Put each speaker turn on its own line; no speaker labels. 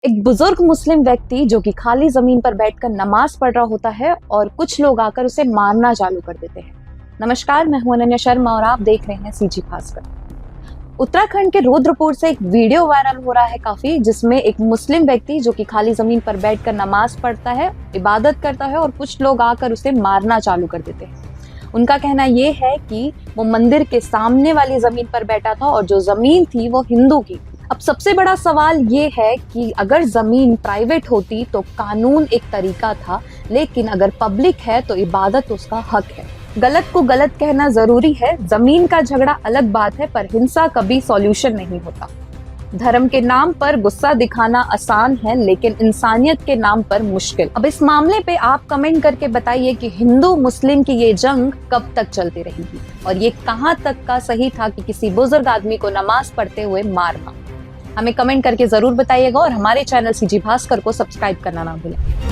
एक बुजुर्ग मुस्लिम व्यक्ति जो कि खाली जमीन पर बैठकर नमाज पढ़ रहा होता है और कुछ लोग आकर उसे मारना चालू कर देते हैं। नमस्कार, मैं हूं अनन्या शर्मा और आप देख रहे हैं सीजी भास्कर। उत्तराखंड के रुद्रपुर से एक वीडियो वायरल हो रहा है काफी, जिसमें एक मुस्लिम व्यक्ति जो कि खाली जमीन पर बैठकर नमाज पढ़ता है, इबादत करता है और कुछ लोग आकर उसे मारना चालू कर देते हैं। उनका कहना ये है कि वो मंदिर के सामने वाली जमीन पर बैठा था और जो जमीन थी वो हिंदू की। अब सबसे बड़ा सवाल ये है कि अगर जमीन प्राइवेट होती तो कानून एक तरीका था, लेकिन अगर पब्लिक है तो इबादत उसका हक है। गलत को गलत कहना जरूरी है। जमीन का झगड़ा अलग बात है, पर हिंसा कभी सॉल्यूशन नहीं होता। धर्म के नाम पर गुस्सा दिखाना आसान है, लेकिन इंसानियत के नाम पर मुश्किल। अब इस मामले पे आप कमेंट करके बताइए कि हिंदू मुस्लिम की ये जंग कब तक चलती रहेगी और ये कहां तक का सही था कि किसी बुजुर्ग आदमी को नमाज पढ़ते हुए मारना। हमें कमेंट करके जरूर बताइएगा और हमारे चैनल सीजी भास्कर को सब्सक्राइब करना ना भूलें।